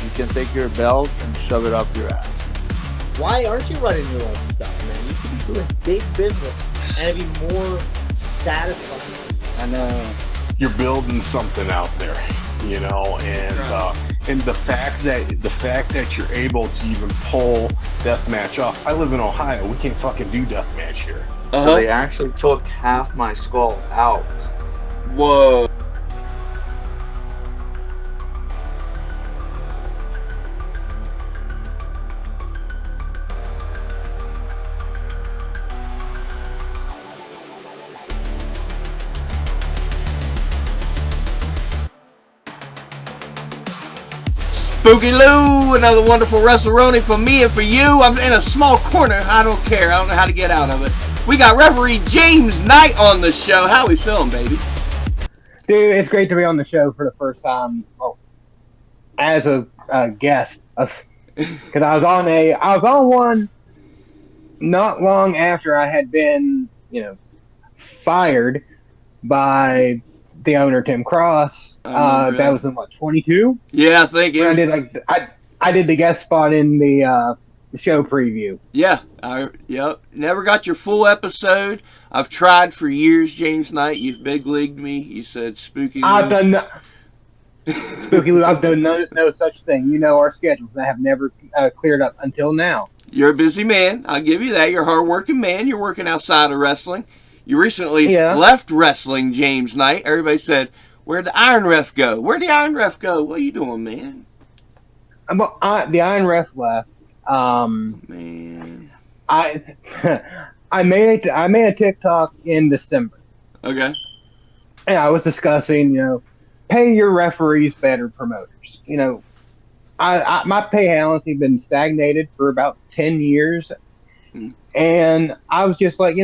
You can take your belt and shove it up your ass. Why aren't you running your own stuff, man? You could be doing big business and it'd be more satisfying. I know. You're building something out there, you know, and the fact that you're able to even pull deathmatch off. I live in Ohio. We can't fucking do deathmatch here. So they actually took half my skull out. Whoa. Spooky Lou, another wonderful WrestleRoni for me and for you. I'm in a small corner. I don't care. I don't know how to get out of it. We got referee James Knight on the show. How we feeling, baby? Dude, it's great to be on the show for the first time. Well, as a guest, because I was on one not long after I had been, fired by the owner Tim Cross. That was in what, 22? Yeah, I think it was. I did the guest spot in the show preview. Yeah, never got your full episode. I've tried for years, James Knight. You've big leagued me. You said Spooky Lou. I've done Spooky Lou. I've done no such thing. You know our schedules. I have never cleared up until now. You're a busy man. I'll give you that. You're a hard-working man. You're working outside of wrestling. You recently left wrestling, James Knight. Everybody said, where'd the Iron Ref go? Where'd the Iron Ref go? What are you doing, man? The Iron Ref left. Man. I made a TikTok in December. Okay. And I was discussing, pay your referees better, promoters. My pay has honestly been stagnated for about 10 years. And I was just like,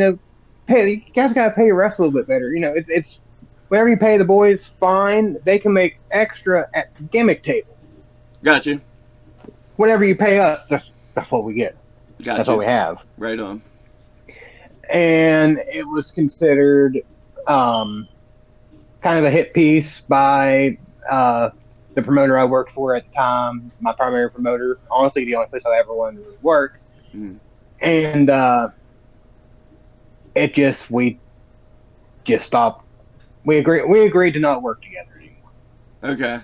hey, you guys got to pay your refs a little bit better. It's whatever you pay the boys, fine. They can make extra at the gimmick table. Gotcha. Whatever you pay us, that's what we get. Gotcha. That's all we have. Right on. And it was considered kind of a hit piece by the promoter I worked for at the time, my primary promoter. Honestly, the only place I ever wanted to really work. And we just stopped. We agreed to not work together anymore. Okay.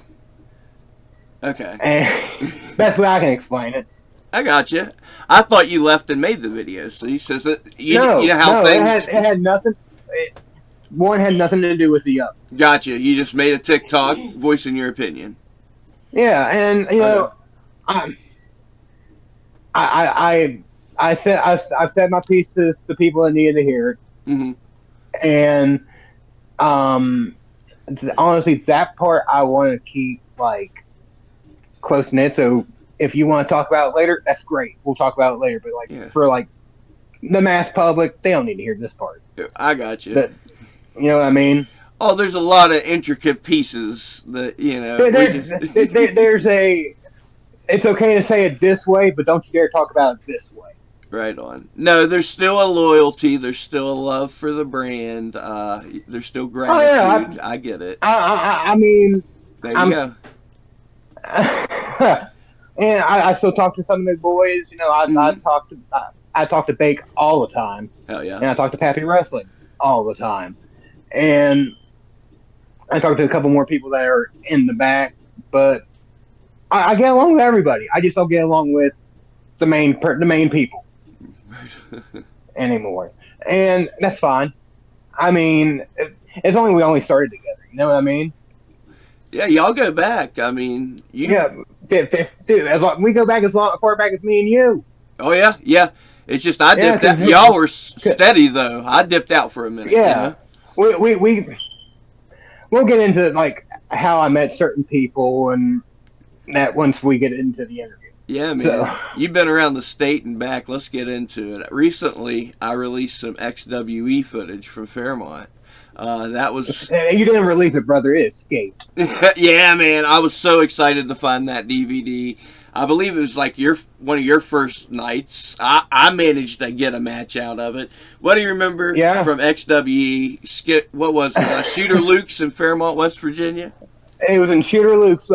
And that's way I can explain it. I got you. I thought you left and made the video. So he says that you know how things. It had nothing. One had nothing to do with the other. Gotcha. You just made a TikTok voicing your opinion. Yeah, and I said my piece to the people that needed to hear it. And honestly, that part I want to keep close knit. So if you want to talk about it later, that's great. We'll talk about it later. But for the mass public, they don't need to hear this part. I got you. You know what I mean? Oh, there's a lot of intricate pieces that There's a. It's okay to say it this way, but don't you dare talk about it this way. Right on. No, there's still a loyalty. There's still a love for the brand. There's still gratitude. I get it. I mean, there you go. And I still talk to some of the boys. I talk to Bake all the time. Hell yeah. And I talk to Pappy Wrestling all the time. And I talk to a couple more people that are in the back, but I get along with everybody. I just don't get along with the main people anymore, and that's fine. I mean, we only started together. You know what I mean? Yeah, y'all go back. I mean, dude, we go back as far back as me and you. Oh yeah. It's just I dipped out. Y'all were steady though. I dipped out for a minute. Yeah, we'll get into how I met certain people and that once we get into the interview. Yeah, man. You've been around the state and back. Let's get into it. Recently, I released some XWE footage from Fairmont. That was... You didn't release it, brother. It escaped. Yeah, man. I was so excited to find that DVD. I believe it was one of your first nights. I managed to get a match out of it. What do you remember from XWE? What was it? Shooter Luke's in Fairmont, West Virginia? It was in Shooter Luke's.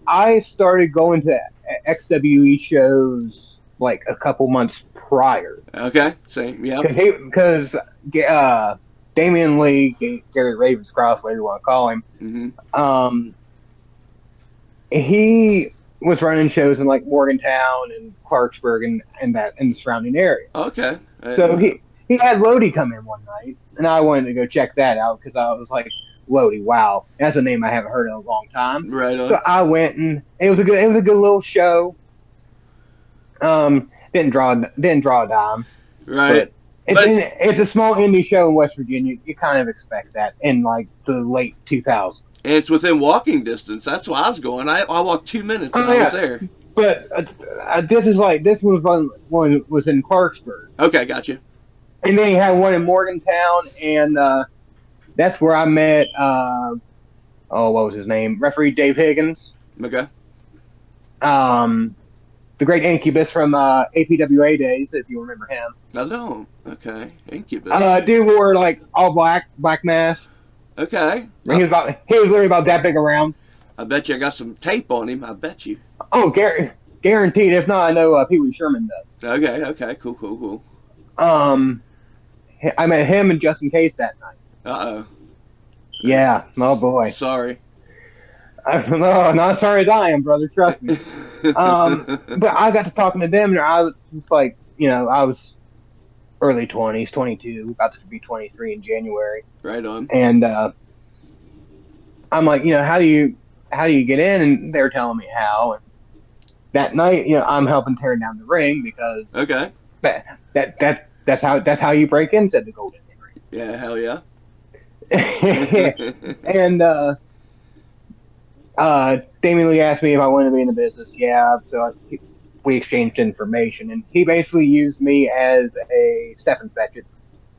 I started going to XWE shows like a couple months prior. Okay, same. Yep. Because Damian Lee, Gary Ravenscroft, whatever you want to call him, he was running shows in like Morgantown and Clarksburg and the surrounding area. Okay. So he had Lodi come in one night, and I wanted to go check that out because I was like, Lodi, wow, that's a name I haven't heard in a long time. Right on. So I went, and it was a good little show. Didn't draw a dime. Right. It's a small indie show in West Virginia. You kind of expect that in like the late 2000s. And it's within walking distance. That's why I was going. I walked 2 minutes and I was there. But this was in Clarksburg. Okay, gotcha. And then he had one in Morgantown, and that's where I met. What was his name? Referee Dave Higgins. Okay. The great Incubus from APWA days, if you remember him. I don't. Okay, Incubus. Dude wore like all black mask. Okay. He was literally about that big around. I bet you I got some tape on him. I bet you. Oh, guaranteed. If not, I know Pee Wee Sherman does. Okay. Cool. I met him and Justin Case that night. Uh-oh. Yeah. Oh, boy. Sorry. No, not sorry as I am, brother. Trust me. But I got to talking to them, and I was just like, I was early 20s, 22, about to be 23 in January. Right on. And I'm like, how do you get in? And they're telling me how. And that night, I'm helping tear down the ring because that's how you break in, said the Golden Ring. Yeah, hell yeah. And Damian Lee asked me if I wanted to be in the business. Yeah, so we exchanged information, and he basically used me as a stepping fetch.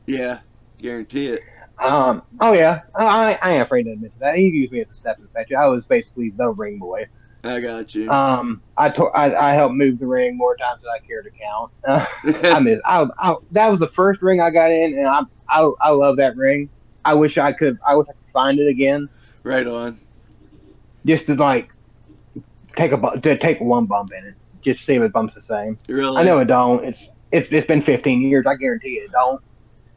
Yeah, guarantee it. Oh yeah, I ain't afraid to admit that. He used me as a stepping fetch. I was basically the ring boy. I got you. I helped move the ring more times than I care to count. That was the first ring I got in, and I love that ring. I wish I could find it again. Right on. Just to like take one bump in it, just see if it bumps the same. Really? I know it don't. It's been 15 years. I guarantee it don't.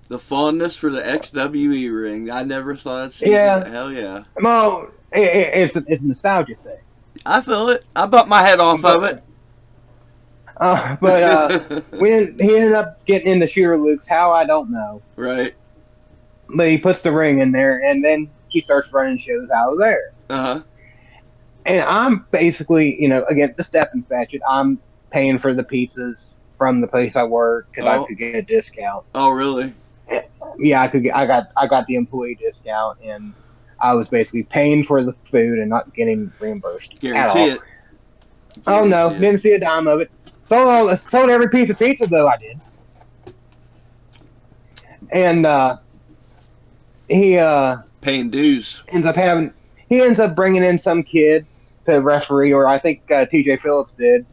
The fondness for the XWE ring. I never thought I'd see it. Hell yeah. Well, it's a nostalgia thing. I feel it. I bumped my head off of it. But he ended up getting into Shooter Luke's. How, I don't know. Right. But he puts the ring in there, and then he starts running shows out of there. Uh-huh. And I'm basically, again, the step and fetch it. I'm paying for the pizzas from the place I work because I could get a discount. Oh, really? Yeah, I got the employee discount, and I was basically paying for the food and not getting reimbursed. Guarantee it. Oh no, didn't see a dime of it. Sold every piece of pizza though, I did. And he paying dues. He ends up bringing in some kid to referee, or I think TJ Phillips did.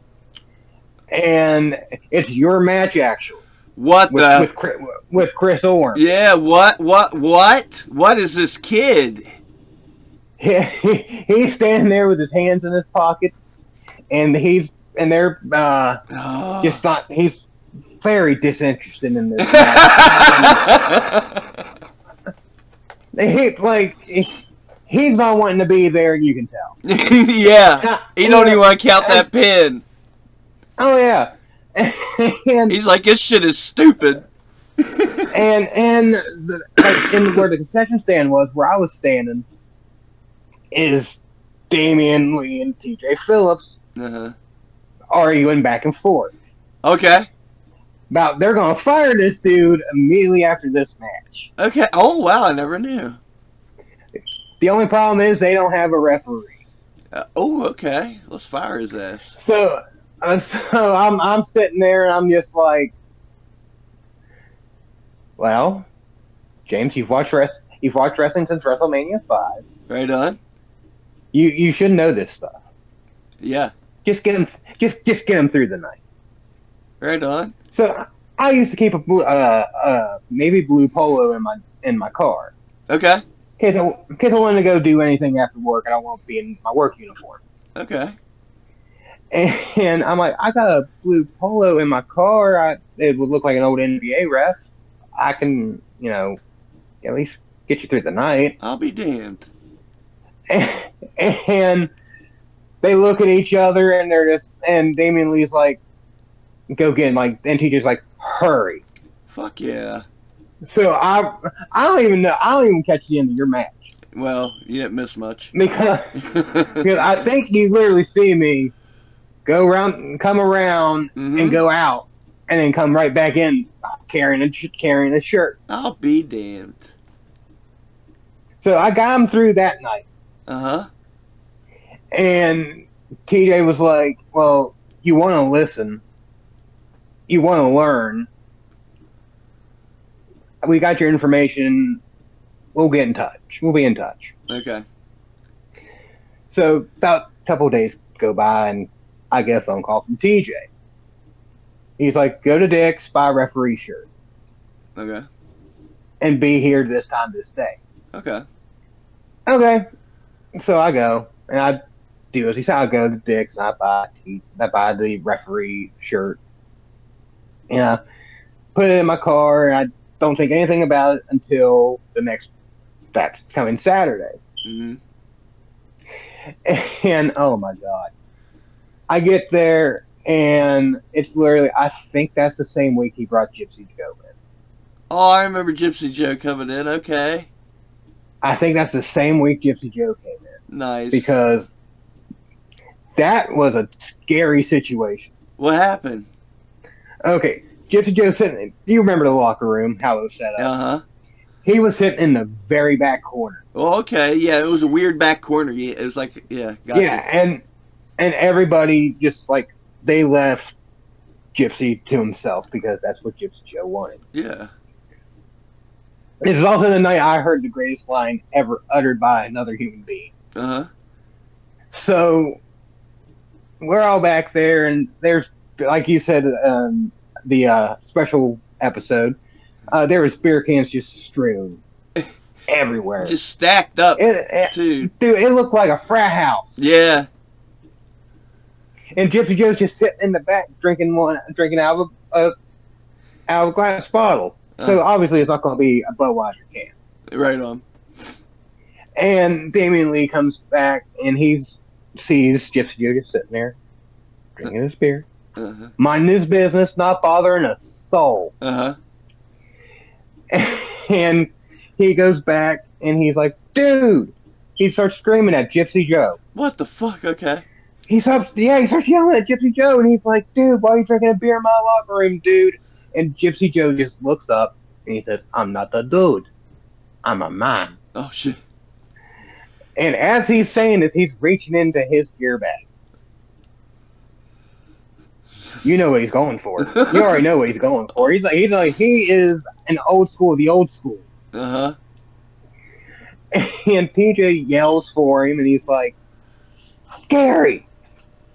And it's your match, actually. With Chris Orm? Yeah. What is this kid? Yeah, he's standing there with his hands in his pockets, and they're just not. He's very disinterested in this match. He's not wanting to be there. You can tell. Yeah, he don't even want to count that pin. Oh yeah, and he's like, this shit is stupid. and where the concession stand was, where I was standing, is Damian Lee and TJ Phillips arguing back and forth. Okay. About they're gonna fire this dude immediately after this match. Okay. Oh wow, I never knew. The only problem is they don't have a referee. Okay. Let's fire his ass. So I'm sitting there and I'm just like, well, James, you've watched wrestling since WrestleMania 5. Right on. You should know this stuff. Yeah. Just get him through the night. Right on. So I used to keep a navy blue polo in my car. Okay. in case I wanted to go do anything after work, I don't want to be in my work uniform. Okay. And I'm like, I got a blue polo in my car. It would look like an old NBA ref. I can, at least get you through the night. I'll be damned. And they look at each other and and Damian Lee's like, go get him. Like, and TJ's like, hurry. Fuck yeah. So I don't even know. I don't even catch the end of your match. Well, you didn't miss much. Because I think you literally see me go around, come around, and go out, and then come right back in carrying a shirt. I'll be damned. So I got him through that night. Uh-huh. And TJ was like, well, you want to listen. You want to learn. We got your information. We'll get in touch. We'll be in touch. Okay. So about a couple of days go by, and I get a phone call from TJ. He's like, go to Dick's, buy a referee shirt. Okay. And be here this time this day. Okay. Okay. So I go, and I do as he said. I go to Dick's, and I buy the referee shirt. And I put it in my car, and I don't think anything about it until that's coming Saturday. Mm-hmm. And oh my God. I get there, and it's literally, I think that's the same week he brought Gypsy Joe in. Oh, I remember Gypsy Joe coming in. Okay. I think that's the same week Gypsy Joe came in. Nice. Because that was a scary situation. What happened? Okay, Gypsy Joe sitting. Do you remember the locker room, how it was set up? Uh-huh. He was sitting in the very back corner. Oh, okay. Yeah, it was a weird back corner. It was like, gotcha. Yeah, and everybody just, like, they left Gypsy to himself because that's what Gypsy Joe wanted. Yeah. This is also the night I heard the greatest line ever uttered by another human being. Uh-huh. So we're all back there, and there's, like you said, the special episode, there was beer cans just strewn everywhere. Just stacked up, too. Dude, it looked like a frat house. Yeah. And Gypsy Joe's just sitting in the back drinking out of a glass bottle. So obviously it's not going to be a Budweiser can. Right on. And Damian Lee comes back, and he sees Gypsy Joe just sitting there drinking his beer, minding his business, not bothering a soul. Uh-huh. And he goes back, and he's like, dude! He starts screaming at Gypsy Joe. What the fuck? Okay. He starts yelling at Gypsy Joe, and he's like, dude, why are you drinking a beer in my locker room, dude? And Gypsy Joe just looks up, and he says, I'm not the dude. I'm a man. Oh, shit. And as he's saying this, he's reaching into his beer bag. You know what he's going for. You already know what he's going for. He is an old school, the old school. Uh-huh. And TJ yells for him, and he's like, Gary,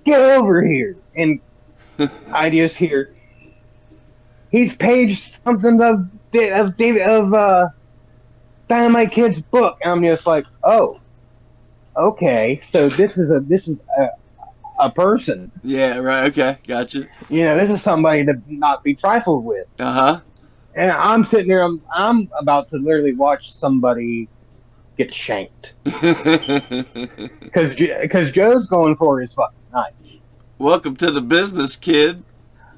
get over here. And I just hear, he's paged something of Dynamite Kid's book. And I'm just like, oh, okay. So this is a person. Yeah, right. Okay. Gotcha. This is somebody to not be trifled with. Uh-huh. And I'm sitting there, I'm about to literally watch somebody get shanked. Because Joe's going for his fucking knife. Welcome to the business, kid.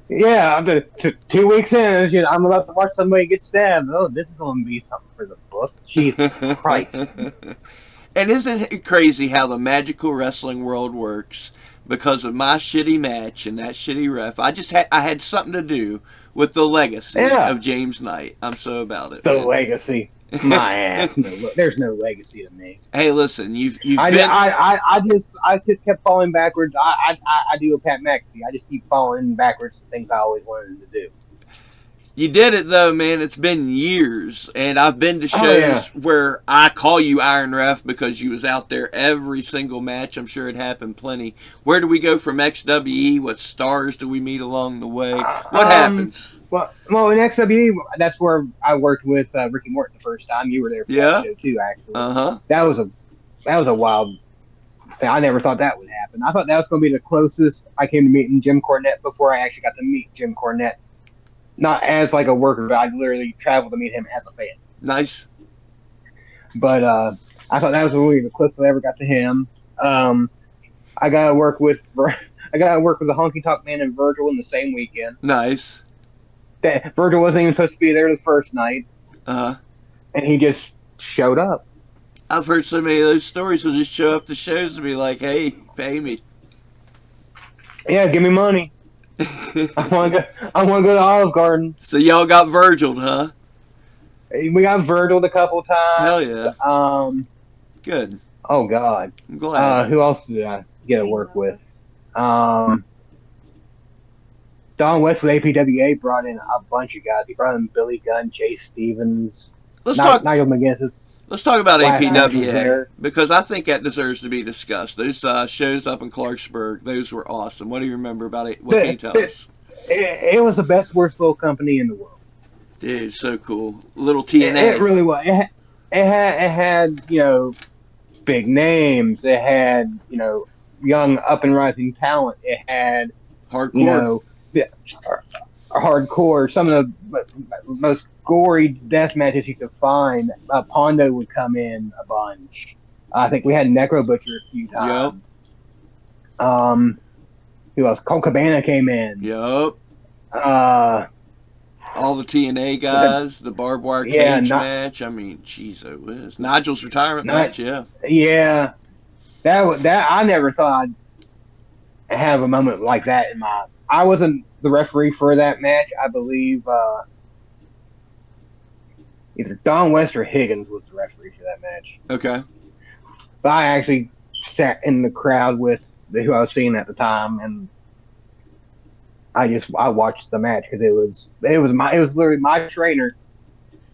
Yeah, 2 weeks in, I'm about to watch somebody get stabbed. Oh, this is going to be something for the book. Jesus Christ. And isn't it crazy how the magical wrestling world works? Because of my shitty match and that shitty ref, I had something to do with the legacy of James Knight. I'm so about it. The legacy. My ass. No, there's no legacy to me. Hey, listen, you've been... I just kept falling backwards. I do a Pat McAfee. I just keep falling backwards to things I always wanted to do. You did it, though, man. It's been years. And I've been to shows where I call you Iron Ref because you was out there every single match. I'm sure it happened plenty. Where do we go from XWE? What stars do we meet along the way? What happens? Well, in XWE, that's where I worked with Ricky Morton the first time. You were there for that Yeah. show too, actually. Uh-huh. That was a wild thing. I never thought that would happen. I thought that was going to be the closest I came to meeting Jim Cornette before I actually got to meet Jim Cornette. Not as like a worker, but I literally traveled to meet him as a fan. Nice. But I thought that was really the closest I ever got to him. Um, I got to work with I got to work with the Honky Tonk Man and Virgil in the same weekend. Nice. That Virgil wasn't even supposed to be there the first night, Uh-huh. and he just showed up. I've heard so many of those stories. Will just show up to shows and be like, "Hey, pay me." Yeah, give me money. I want to go. I want to go to Olive Garden. So y'all got Virgil, huh? We got Virgil a couple times. Hell yeah. Good. Oh God. I'm glad. Who else did I get to work with? Don West with APWA brought in a bunch of guys. He brought in Billy Gunn, Jay Stevens, Nigel McGuinness. Let's talk about Last match was APWA there. because I think that deserves to be discussed. Those shows up in Clarksburg, those were awesome. What do you remember about it? What can you tell us? It was the best worst little company in the world. Dude, so cool. Little TNA. It really was. It had big names. It had young up and rising talent. It had Hardcore. Hardcore. Some of the most gory death matches you could find. Pondo would come in a bunch. I think we had Necro Butcher a few times. Yep. Who else? Colt Cabana came in. Yep. All the TNA guys, the barbed wire cage match. I mean, jeez, it was Nigel's retirement match. Yeah. Yeah. That I never thought I'd have a moment like that in my. I wasn't the referee for that match. I believe either Don West or Higgins was the referee for that match. Okay. But I actually sat in the crowd with who I was seeing at the time, and I watched the match because it was literally my trainer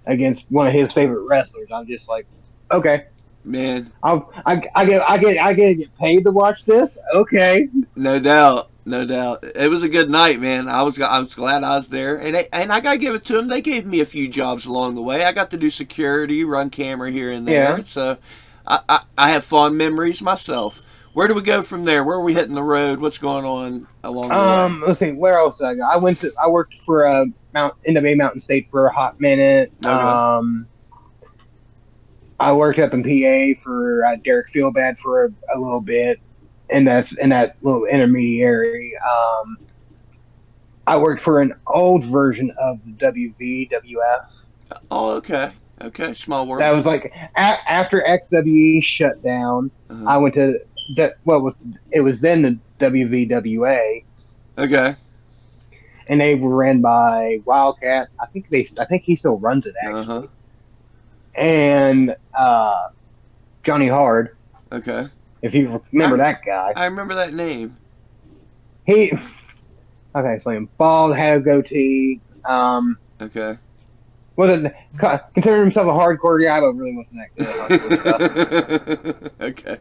against one of his favorite wrestlers. I'm just like, okay, man, I get paid to watch this. Okay, no doubt. It was a good night, man. I was glad I was there, and I gotta give it to them. They gave me a few jobs along the way. I got to do security, run camera here and there. Yeah. So I have fond memories myself. Where do we go from there? Where are we hitting the road? What's going on along the way? Let's see. Where else did I go? I worked for NWA Mountain State for a hot minute. Okay. I worked up in PA for Derek Feelbad for a little bit, in that little intermediary. I worked for an old version of the WVWF. Oh, okay. Okay, small world. That was like after XWE shut down. Uh-huh. I went to it was then the WVWA. Okay. And they were ran by Wildcat. I think he still runs it actually. Uh-huh. And Johnny Hard. Okay. If you remember that guy. I remember that name. Okay, explain him. Bald, had a goatee. Okay. Wasn't considered himself a hardcore guy, but really wasn't that good at hardcore stuff. Okay.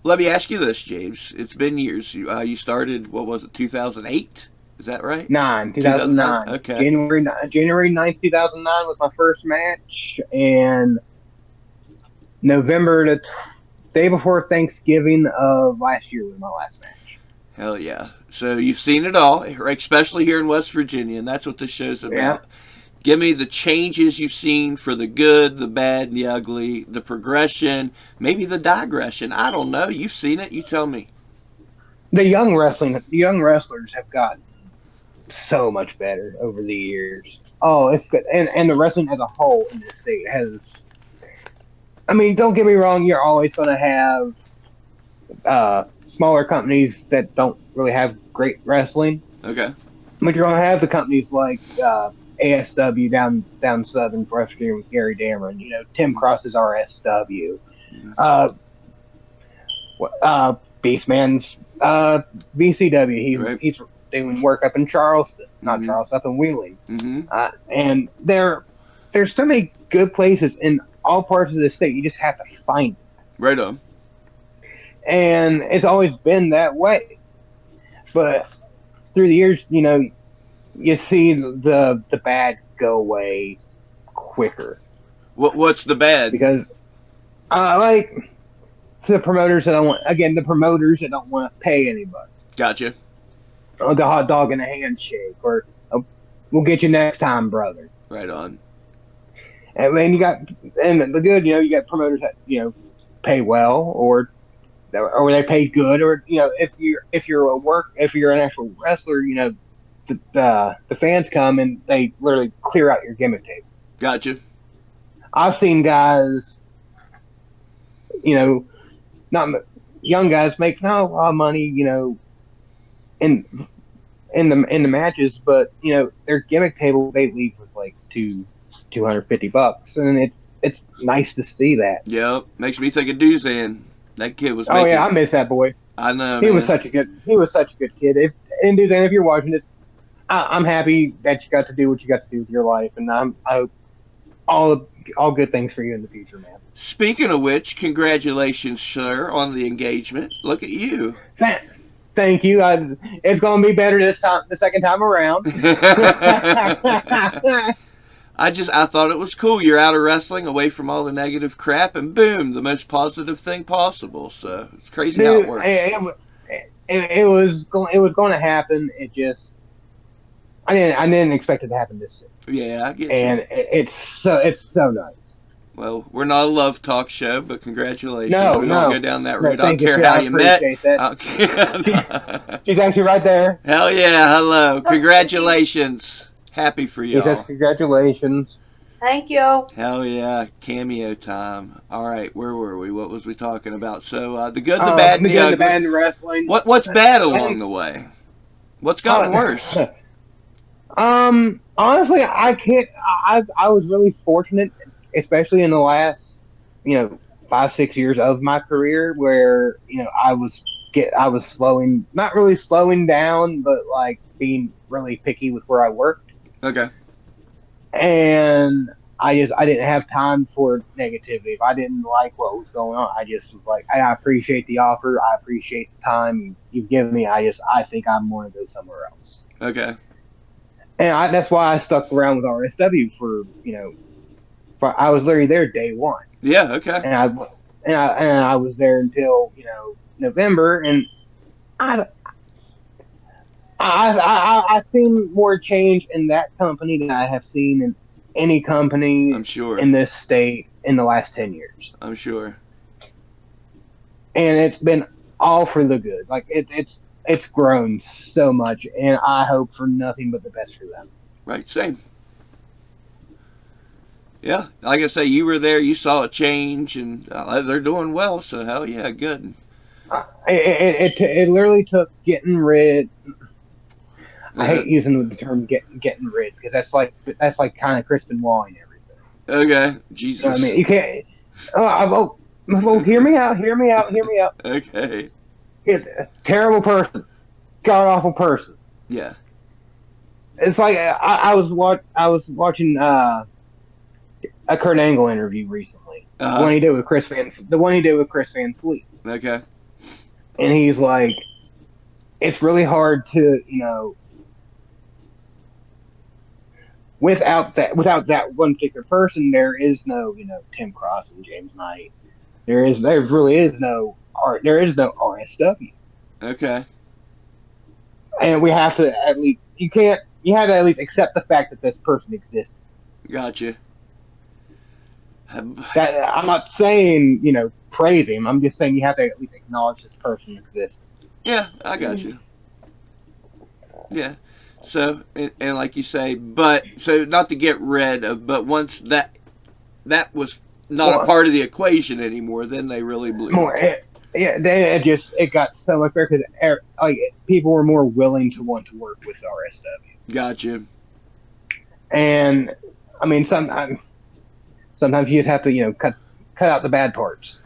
Let me ask you this, James. It's been years. You started, what was it, 2008? Is that right? 2009. Okay. January 9th, 2009 was my first match, and November, the day before Thanksgiving of last year was my last match. Hell yeah. So you've seen it all, especially here in West Virginia, and that's what this show's about. Yeah. Give me the changes you've seen for the good, the bad, the ugly, the progression, maybe the digression. I don't know. You've seen it. You tell me. The young wrestlers have gotten so much better over the years. Oh, it's good. And the wrestling as a whole in the state has... I mean, don't get me wrong. You're always going to have smaller companies that don't really have great wrestling. Okay. But you're going to have the companies like... ASW down southern for with Gary Dameron. Tim Cross is RSW. Beastman's VCW. He's doing work up in Charleston, not Charleston, up in Wheeling. Mm-hmm. And there's so many good places in all parts of the state. You just have to find them. Right on. And it's always been that way. But through the years, you see the bad go away quicker What's the bad? because like to the promoters that don't want again the promoters that don't want to pay anybody. Gotcha. The hot dog and a handshake, or we'll get you next time, brother. Right on. And then you got and the good, you got promoters that pay well, or they pay good, or if you're an actual wrestler, the fans come and they literally clear out your gimmick table. Gotcha. I've seen guys, not young guys make not a lot of money, in in the matches, but their gimmick table they leave with like $250, and it's nice to see that. Yep. Makes me think of Duzan. That kid was Oh making. yeah, I miss that boy. I know. He Man. was such a good kid. If you're watching this, I'm happy that you got to do what you got to do with your life, and I hope all good things for you in the future, man. Speaking of which, congratulations, sir, on the engagement. Look at you. Thank you. It's going to be better this time, the second time around. I thought it was cool. You're out of wrestling, away from all the negative crap, and boom, the most positive thing possible. So it's crazy how it works. It was going to happen. It just I didn't expect it to happen this soon. Yeah, I get and you. It's so nice. Well, we're not a love talk show, but congratulations. No, we no. won't go down that road. No, I don't care how you met. That. I don't care. She's actually right there. Hell yeah, hello. Congratulations. Happy for y'all. Yes, congratulations. Thank you. Hell yeah, cameo time. All right, where were we? What was we talking about? So the good, the bad, and the ugly. The bad in wrestling. What's bad along the way? What's gotten worse? Honestly, I can't. I was really fortunate, especially in the last 5-6 years of my career, where I was slowing, not really slowing down, but like being really picky with where I worked. Okay. And I didn't have time for negativity. If I didn't like what was going on, I just was like, I appreciate the offer. I appreciate the time you've given me. I think I'm going to go somewhere else. Okay. And that's why I stuck around with RSW for I was literally there day one. Yeah. Okay. And I was there until November, and I've seen more change in that company than I have seen in any company, I'm sure, in this state in the last 10 years. I'm sure. And it's been all for the good. Like it's grown so much, and I hope for nothing but the best for them. Right, same. Yeah, like I say, you were there, you saw a change, and they're doing well, so hell yeah, good. It literally took getting rid. I hate using the term getting rid, because that's like kind of Chris Benoit and everything. Okay, Jesus. You know what I mean, you can't. Well, hear me out. Okay. Terrible person, god awful person. Yeah. It's like I was watching a Kurt Angle interview recently. The one he did with Chris Van Fleet. Okay. And he's like, it's really hard to without that one particular person, there is no Tim Cross and James Knight. There really is no RSW. Okay. And we have to at least you have to at least accept the fact that this person exists. Gotcha. That I'm not saying praise him. I'm just saying you have to at least acknowledge this person exists. Yeah, I got you. Yeah. So and like you say, so not to get rid of, but once that was not a part of the equation anymore, then they really blew. It got so much better because people were more willing to want to work with RSW. Gotcha. And I mean, sometimes you just have to cut out the bad parts.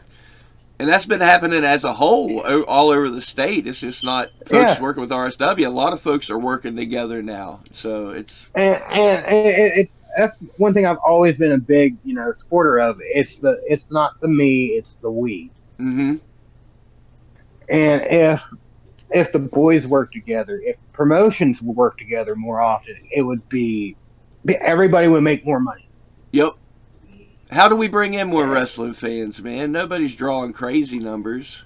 And that's been happening as a whole all over the state. It's just not folks working with RSW. A lot of folks are working together now, so it's that's one thing I've always been a big supporter of. It's not the me, it's the we. Mm-hmm. And if the boys work together, if promotions would work together more often, it would be everybody would make more money. Yep. How do we bring in more wrestling fans, man? Nobody's drawing crazy numbers.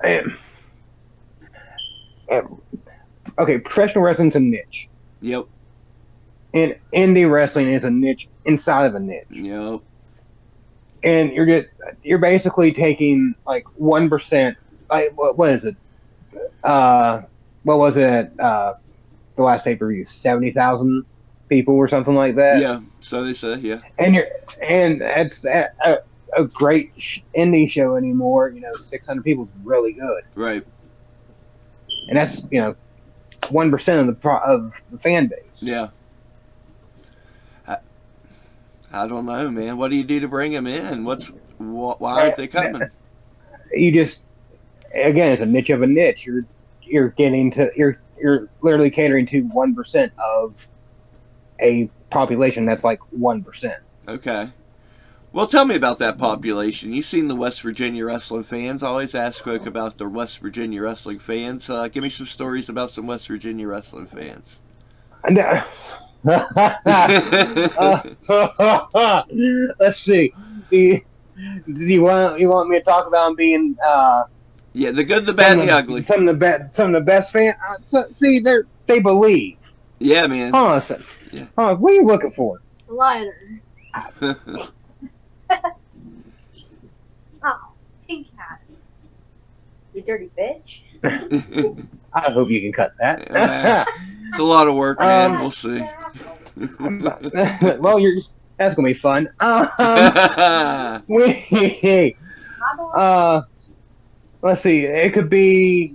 And, okay, professional wrestling's a niche. Yep. And indie wrestling is a niche inside of a niche. Yep. And you're basically taking like 1%. Like what is it? What was it? The last pay-per-view, 70,000 people or something like that. Yeah. So they say, yeah. And it's a great indie show anymore. 600 people is really good. Right. And that's 1% of the fan base. Yeah. I don't know, man. What do you do to bring them in? Why aren't they coming? You just, again, it's a niche of a niche. You're literally catering to 1% of a population that's like 1%. Okay. Well, tell me about that population. You've seen the West Virginia wrestling fans. I always ask folk about the West Virginia wrestling fans. Give me some stories about some West Virginia wrestling fans. Let's see. Do you want me to talk about them being yeah, the good, the bad, and the ugly. Some of the best fans. See, they believe. Yeah, man. Hold on a second. Yeah. What are you looking for? Lighter. Oh, pink cat. You dirty bitch. I hope you can cut that. It's a lot of work, man. We'll see. Well, that's gonna be fun. Let's see. It could be.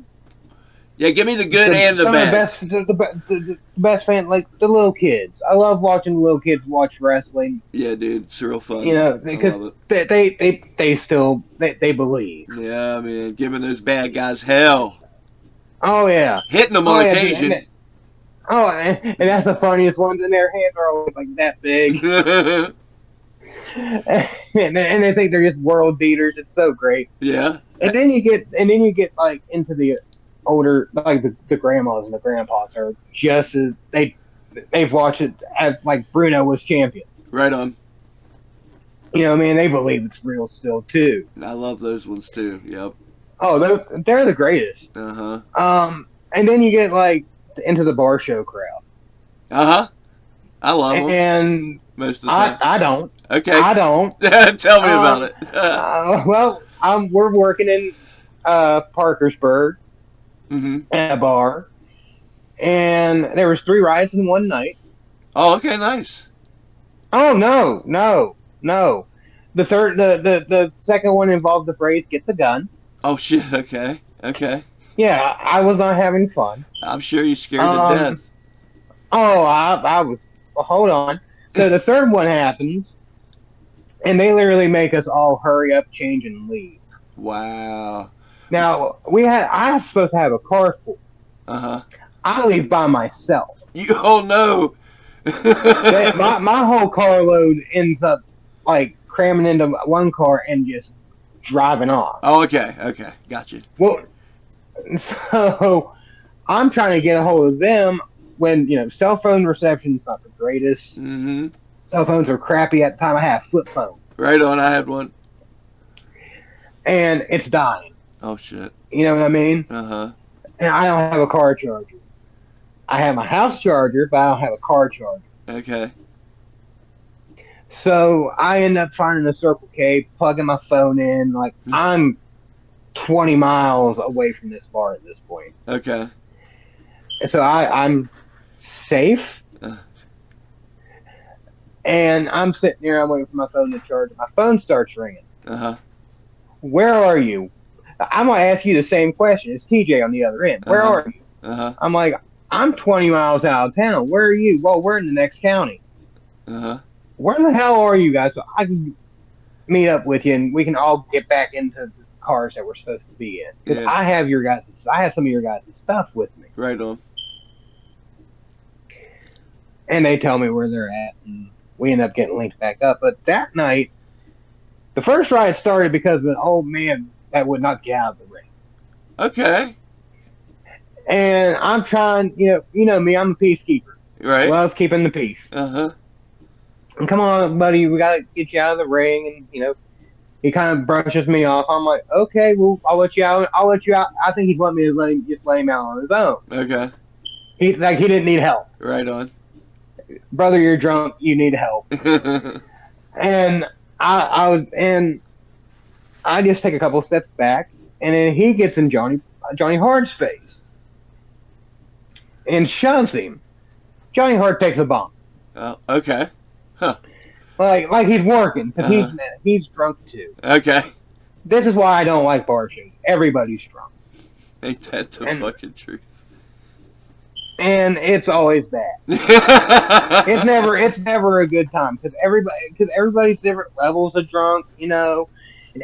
Yeah, give me the good and the bad. The best fan, like the little kids. I love watching the little kids watch wrestling. Yeah, dude, it's real fun. Because they still believe. Yeah, man, giving those bad guys hell. Oh yeah, hitting them on occasion. And that's the funniest ones. And their hands are always like that big. and they think they're just world beaters. It's so great. Yeah. And then you get like into the older, like the grandmas and the grandpas are just as they've watched it as like Bruno was champion. Right on. They believe it's real still too. I love those ones too. Yep. Oh, they're the greatest. And then you get like into the bar show crowd. I love them. And most of the time. I don't. Okay. I don't. Tell me about it. Well, we're working in Parkersburg at a bar, and there was 3 riots in one night. Oh, okay, nice. Oh no! The second one involved the phrase "get the gun." Oh shit! Okay. Yeah, I was not having fun. I'm sure you're scared to death. Oh, I was. Well, hold on. So the third one happens, and they literally make us all hurry up, change, and leave. Wow. Now I was supposed to have a car full. I leave by myself. Oh no. my whole carload ends up like cramming into one car and just driving off. Oh, okay, gotcha. Well, so I'm trying to get a hold of them when cell phone reception's not the greatest. Cell phones were crappy at the time. I had a flip phone. Right on, I had one. And it's dying. Oh shit. You know what I mean? And I don't have a car charger. I have my house charger, but I don't have a car charger. Okay. So I end up finding a Circle K, plugging my phone in. Like I'm 20 miles away from this bar at this point. Okay. So I'm safe. And I'm sitting there, I'm waiting for my phone to charge. My phone starts ringing. Where are you? I'm going to ask you the same question. It's TJ on the other end. Where are you? I'm like, I'm 20 miles out of town. Where are you? Well, we're in the next county. Where the hell are you guys? So I can meet up with you and we can all get back into the cars that we're supposed to be in. Because I have some of your guys' stuff with me. Right on. And they tell me where they're at, and we end up getting linked back up. But that night, the first riot started because of an old man that would not get out of the ring. Okay. And I'm trying, you know me, I'm a peacekeeper. Right. Love keeping the peace. Uh-huh. And come on, buddy, we gotta get you out of the ring. And he kind of brushes me off. I'm like, okay, well, I'll let you out. I'll let you out. I think he's wanting me to let him out on his own. Okay. He didn't need help. Right on. Brother, you're drunk. You need help. And I just take a couple steps back, and then he gets in Johnny Hart's face and shoves him. Johnny Hart takes a bump. Oh, okay. Huh. Like he's working because he's drunk too. Okay. This is why I don't like bar shows. Everybody's drunk. Ain't that the fucking truth? And it's always bad. It's never a good time because everybody's different levels of drunk, and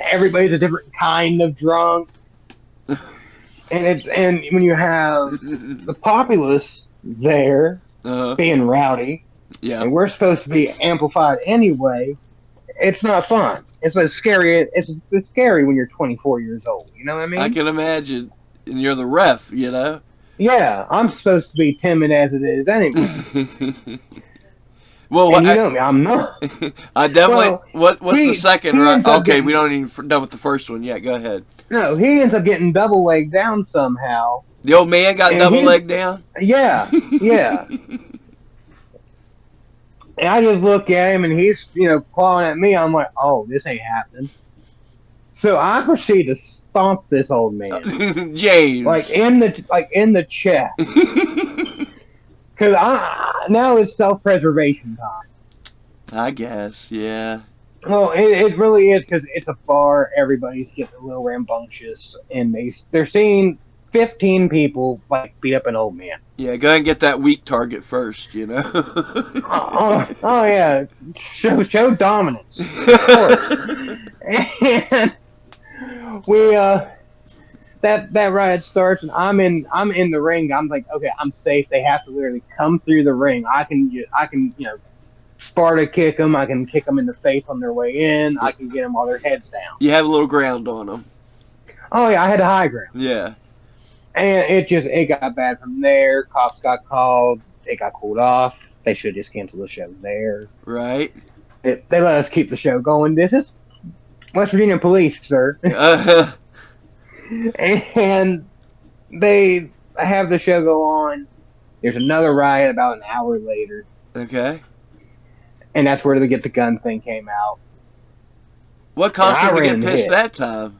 everybody's a different kind of drunk. And when you have the populace there being rowdy, and we're supposed to be amplified anyway, it's not fun. It's scary. It's scary when you're 24 years old. You know what I mean? I can imagine. And you're the ref, Yeah, I'm supposed to be timid as it is anyway. Well, and you know me, I'm not. I definitely. What's the second? Right? Okay, we don't even done with the first one yet. Go ahead. No, he ends up getting double legged down somehow. The old man got double legged down. Yeah, yeah. And I just look at him, and he's clawing at me. I'm like, oh, this ain't happening. So I proceed to stomp this old man, James, like in the chest, because now it's self-preservation time. I guess, yeah. Well, it really is because it's a bar. Everybody's getting a little rambunctious, and they're seeing 15 people beat up an old man. Yeah, go ahead and get that weak target first. oh yeah, show dominance, of course. And we that riot starts, and I'm in the ring. I'm like, okay, I'm safe. They have to literally come through the ring. I can Sparta kick them. I can kick them in the face on their way in. I can get them while their heads down. You have a little ground on them. Oh yeah, I had the high ground. Yeah. And it got bad from there. Cops got called. It got cooled off. They should have just canceled the show there. Right. They let us keep the show going. This is West Virginia police, sir. And they have the show go on. There's another riot about an hour later. Okay. And that's where the get the gun thing came out. What caused him to get pissed that time?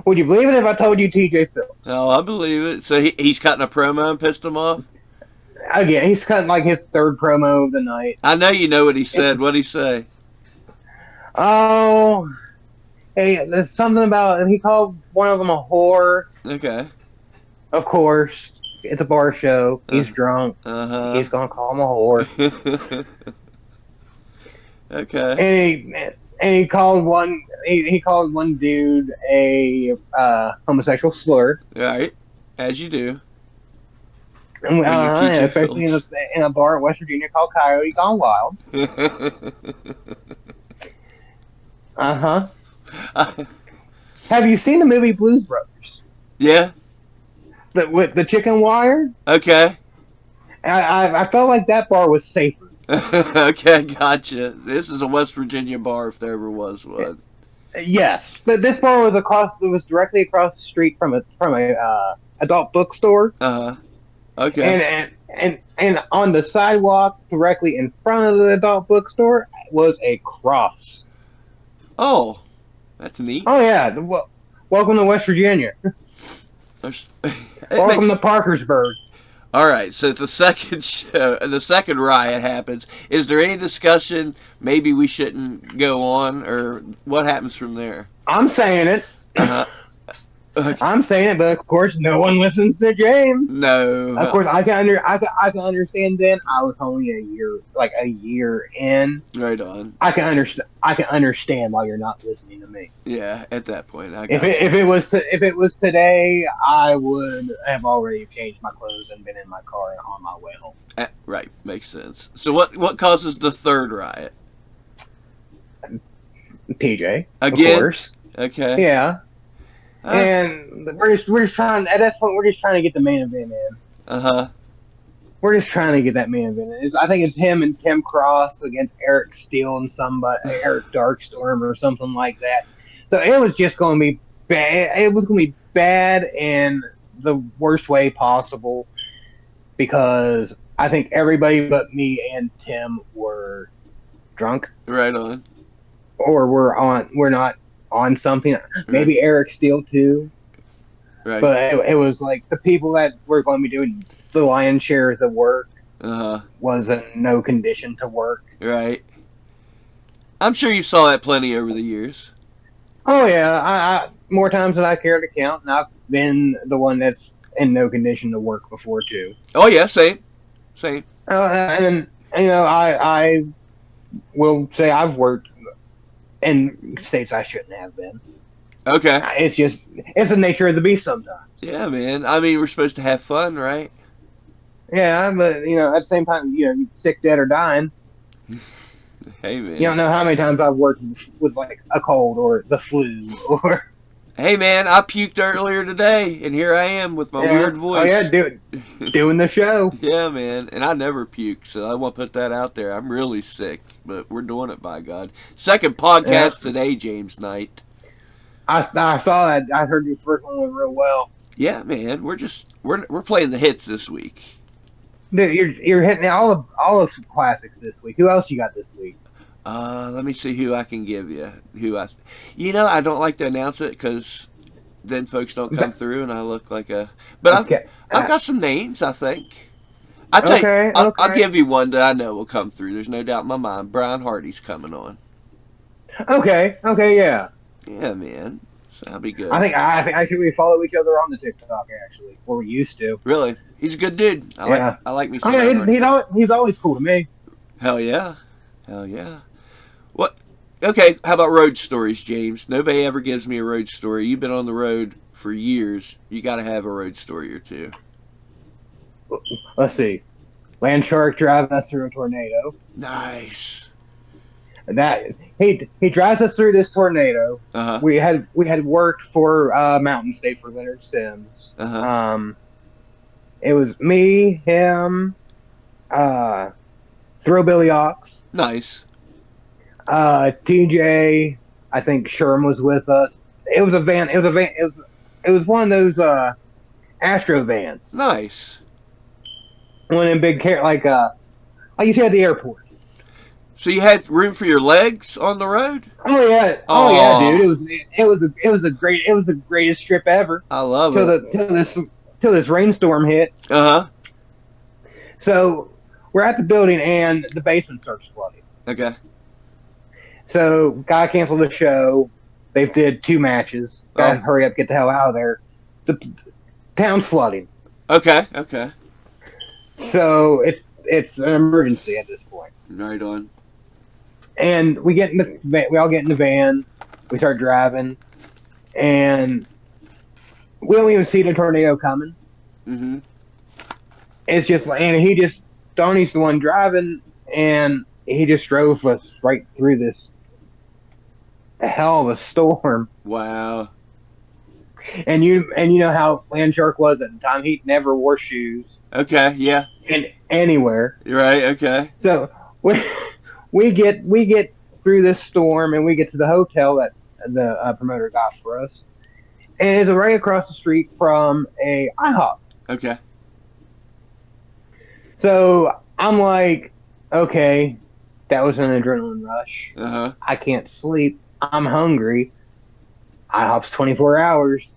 Would you believe it if I told you TJ Phillips? Oh, I believe it. So he's cutting a promo and pissed him off? Again, he's cutting his third promo of the night. I know you know what he said. What'd he say? Oh, hey, there's something about, he called one of them a whore. Okay. Of course. It's a bar show. He's drunk. He's going to call him a whore. Okay. And he called one dude a homosexual slur. Right. As you do. And, especially in a bar in West Virginia called Coyote Gone Wild. Have you seen the movie Blues Brothers? Yeah. With the chicken wire? Okay. I felt like that bar was safer. Okay, gotcha. This is a West Virginia bar if there ever was one. Yes. But this bar was directly across the street from a adult bookstore. Okay. And on the sidewalk directly in front of the adult bookstore was a cross. Oh, that's neat. Oh yeah. Welcome to West Virginia. Welcome to Parkersburg. All right, so the second riot happens. Is there any discussion? Maybe we shouldn't go on, or what happens from there? I'm saying it. Okay. I'm saying it, but of course, no one listens to James. No. Of course, I can understand. Then I was only a year in. Right on. I can understand why you're not listening to me. Yeah, at that point, if it was today, I would have already changed my clothes and been in my car and on my way home. Right, makes sense. So what causes the third riot? TJ, again. Of course. Okay. Yeah. And we're just trying at this point we're just trying to get the main event in. Uh-huh. We're just trying to get that main event in. I think it's him and Tim Cross against Eric Steele and Eric Darkstorm or something like that. So it was just going to be bad. It was going to be bad in the worst way possible because I think everybody but me and Tim were drunk. Right on. Or we're not on something. Maybe Eric Steele too. Right. But it was like the people that were going to be doing the lion's share of the work was in no condition to work. Right. I'm sure you saw that plenty over the years. Oh yeah, I more times than I care to count, and I've been the one that's in no condition to work before too. Oh yeah, same. And I will say I've worked in states I shouldn't have been. Okay. It's the nature of the beast sometimes. Yeah, man. I mean, we're supposed to have fun, right? Yeah, but at the same time, sick, dead, or dying. Hey, man. You don't know how many times I've worked with like a cold or the flu or. Hey, man, I puked earlier today, and here I am with my weird voice. Oh yeah, doing the show. Yeah, man, and I never puke, so I want to put that out there. I'm really sick, but we're doing it, by God. Second podcast today, James Knight. I saw that. I heard your first one went real well. Yeah, man, we're playing the hits this week. Dude, you're hitting all of some classics this week. Who else you got this week? Let me see who I can give you. I don't like to announce it because then folks don't come through and I look like a. But I've got some names. I think. I'll give you one that I know will come through. There's no doubt in my mind. Brian Hardy's coming on. Okay, yeah. Yeah, man. So that'll be good. I think actually we follow each other on the TikTok actually, or we used to. Really, he's a good dude. I like me. He's always cool to me. Hell yeah. What? Okay, how about road stories, James? Nobody ever gives me a road story. You've been on the road for years. You got to have a road story or two. Let's see. Land shark driving us through a tornado. Nice. That he drives us through this tornado. Uh-huh. We had worked for Mountain State for Leonard Sims. Uh-huh. It was me, him, Throwbilly Ox. Nice. TJ, I think Sherm was with us. It was a van. It was one of those Astro vans. Nice. One in big like you see at the airport. So you had room for your legs on the road? Oh yeah, dude. It was the greatest trip ever. I love it. Till this rainstorm hit. Uh-huh. So we're at the building and the basement starts flooding. Okay. So guy canceled the show. They did 2 matches. Gotta hurry up, get the hell out of there. The town's flooding. Okay. So it's an emergency at this point. Right on. And we all get in the van. We start driving, and we don't even see the tornado coming. Mm-hmm. It's just like, and Donnie's the one driving, and he just drove us right through this hell of a storm. Wow. And you know how Land Shark was at the time. He never wore shoes. Okay. Yeah. Anywhere. You're right. Okay. So we get through this storm and we get to the hotel that the promoter got for us, and it's right across the street from a IHOP. Okay. So I'm like, okay, that was an adrenaline rush. Uh-huh. I can't sleep. I'm hungry. IHOP's 24 hours.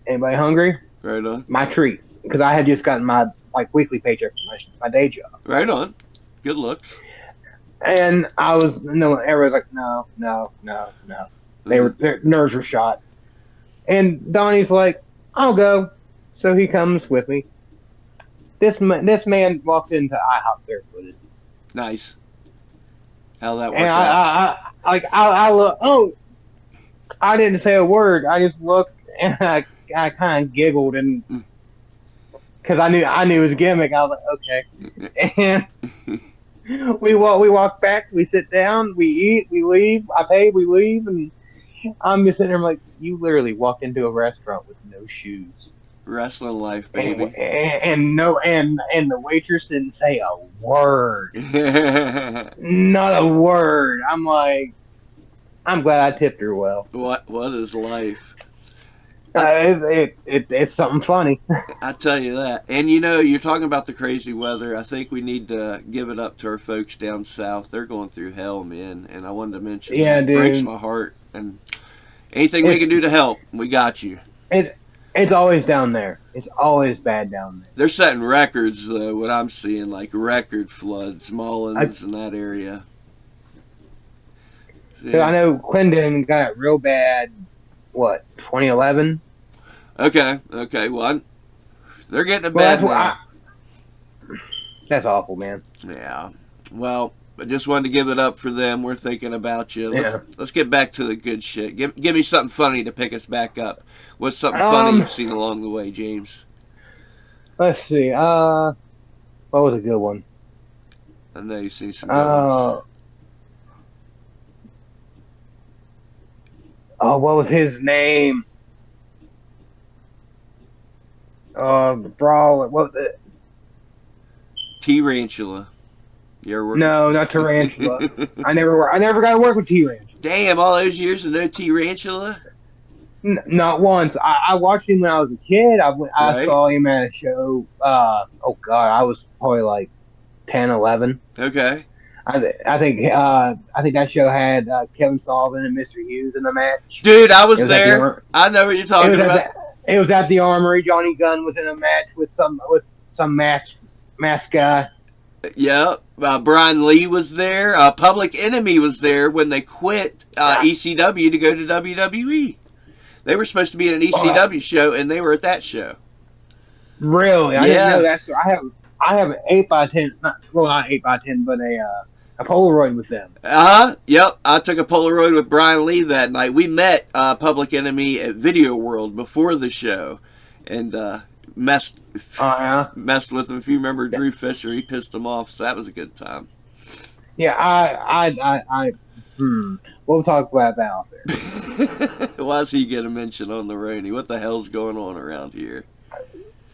Anybody hungry? Right on. My treat, because I had just gotten my weekly paycheck from my day job. Right on. Good looks. And everybody's like, no. Their nerves were shot. And Donnie's like, I'll go. So he comes with me. This man walks into IHOP barefooted. Nice. How that worked and out? I look. Oh, I didn't say a word. I just looked and I kind of giggled and because I knew it was a gimmick. I was like, okay. And we walk back. We sit down. We eat. We leave. I pay. We leave. And I'm just sitting there, I'm like, you literally walked into a restaurant with no shoes. Wrestling life, And, baby. and the waitress didn't say a word. what Not a word. I'm like, I'm glad I tipped her well. what is life? It's something funny. I tell you that. And you know, you're talking about the crazy weather. I think we need to give it up to our folks down south. They're going through hell, man. And I wanted to mention Yeah, that. Breaks dude. my heart. And anything we It's can do to help, we got you. it it's always down there. It's always bad down there. They're setting records though. What I'm seeing, like record floods, I Mullins and that area. 'Cause I Yeah. know Clinton got it real bad. What 2011? Okay. Okay. Well, they're getting it Well, bad that's what now. that's awful, man. Yeah. Well, I just wanted to give it up for them. We're thinking about you. Yeah. Let's get back to the good shit. Give me something funny to pick us back up. What's something funny Um, you've seen along the way, James? let's see. What was a good one? I know you've seen some good ones. Uh, what was his name? The brawler. What? T-Rantula. You ever No, not Tarantula. work? I never got to work with T-Ranch. Damn, all those years and no T-Rantula? Not once. I watched him when I was a kid. I Right? saw him at a show. Oh God, I was probably like 10, 11. Okay. I think that show had Kevin Sullivan and Mr. Hughes in the match. Dude, I It was was at the there. I know what you're it talking was at about. it was at the Armory. Johnny Gunn was in a match with some mask guy. Yeah, Brian Lee was there. Public Enemy was there when they quit ECW to go to WWE. They were supposed to be at an ECW show, and they were at that show. Really, I didn't know Yeah. that. I have an 8x10, not 8x10, but a Polaroid with them. Yep. I took a Polaroid with Brian Lee that night. We met Public Enemy at Video World before the show, and messed Yeah. messed with him. If you remember Drew Fisher, he pissed him off, so that was a good time. Yeah, we'll talk about that off there. Why's he get a mention on the Roni? What the hell's going on around here?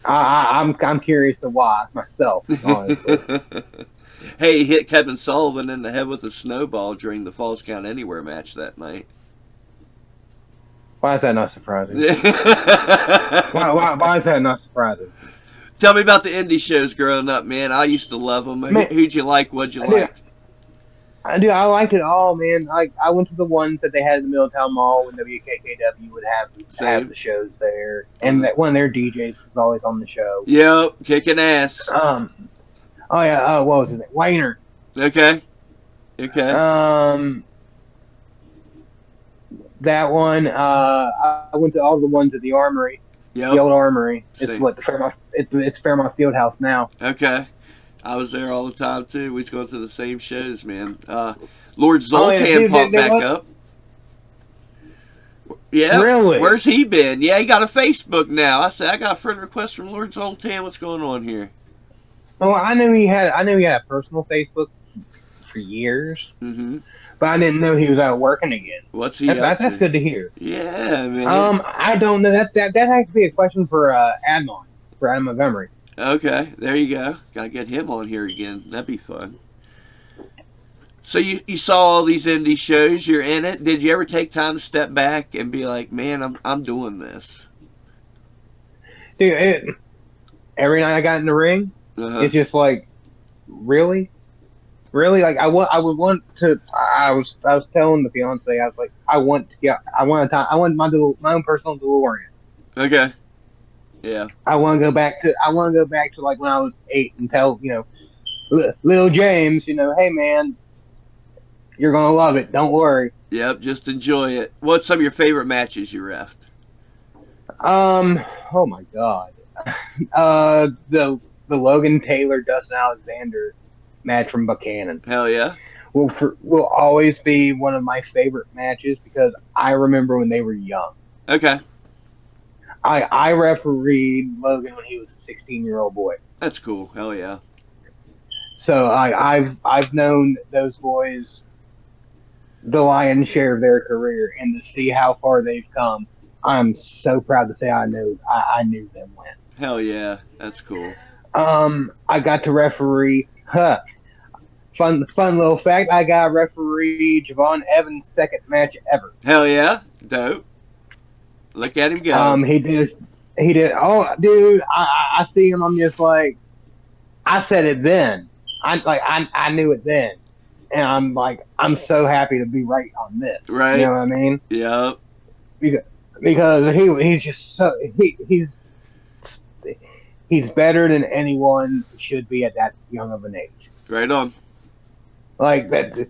I'm curious to why myself, honestly. Hey, he hit Kevin Sullivan in the head with a snowball during the Falls Count Anywhere match that night. Why is that not surprising? Why is that not surprising? Tell me about the indie shows growing up, man. I used to love them. Man, Who'd you like? What'd you I did. like? I liked it all, man. I went to the ones that they had in the Middletown Mall when WKKW would have Same. the shows there, and that one of their DJs was always on the show. Yep, kicking ass. Oh yeah, what was his name? Wayner. Okay. That one. I went to all the ones at the Armory. Yep. The old Armory. It's Same. what the Fairmont. It's Fairmont Fieldhouse now. Okay. I was there all the time too. We used to go to the same shows, man. Lord Zoltan dude, popped back what? up. Yeah. Really? Where's he been? Yeah, he got a Facebook now. I said, I got a friend request from Lord Zoltan. What's going on here? Well, I knew he had a personal Facebook for years, Mm-hmm. but I didn't know he was out working again. What's he up That's to? good to hear. Yeah, man. I don't know. That has to be a question for Adam Montgomery. Okay, there you go. Gotta get him on here again. That'd be fun. So you saw all these indie shows. You're in it. Did you ever take time to step back and be like, man, I'm doing this? Dude, every night I got in the ring, it's just like, really. Like I would want to. I was telling the fiance, I was like, I want my own personal DeLorean. Okay. Yeah. I want to go back to like when I was 8 and tell little James, hey man, you're gonna love it. Don't worry. Yep. Just enjoy it. What's some of your favorite matches you refed? Oh my God. The Logan Taylor Dustin Alexander match from Buchanan Hell yeah. will always be one of my favorite matches because I remember when they were young. Okay. I refereed Logan when he was a 16-year-old boy. That's cool. Hell yeah. So I've known those boys the lion's share of their career, and to see how far they've come, I'm so proud to say I knew them when. Hell yeah, that's cool. I got to referee. Fun little fact. I got to referee Javon Evans' second match ever. Hell yeah, dope. Look at him go. He did. Oh, dude, I see him. I'm just like, I said it then. I knew it then, and I'm like, I'm so happy to be right on this. Right. You know what I mean? Yep. Because he's just so he's better than anyone should be at that young of an age. Right on. Like that.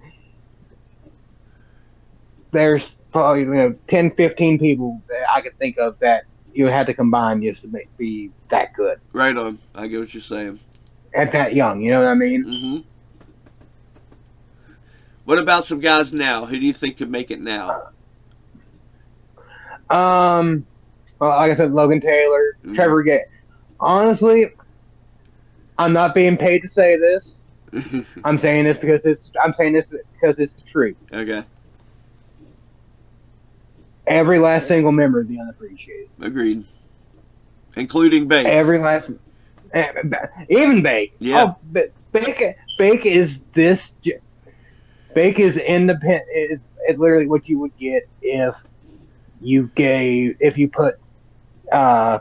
There's probably 10, 15 people that I could think of that you would have to combine just to be that good. Right on. I get what you're saying. At that young, you know what I mean? Mm-hmm. What about some guys now? Who do you think could make it now? Well, like I said, Logan Taylor, Trevor Gay. Honestly, I'm not being paid to say this. I'm saying this because it's the truth. Okay. Every last single member of the Unappreciated. Agreed. Including Bake. Every last, even Bake. Yeah. Oh, Bake is this. Bake is independent. Is literally what you would get if you put Paul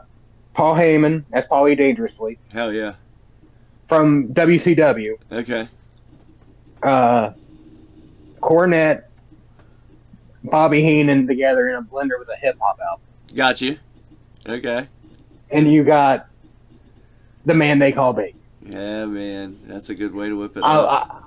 Heyman as Paulie Dangerously. Hell yeah. From WCW. Okay. Cornette, Bobby Heenan together in a blender with a hip hop album. Got you. Okay. And you got the man they call Bake. Yeah, man, that's a good way to whip it up.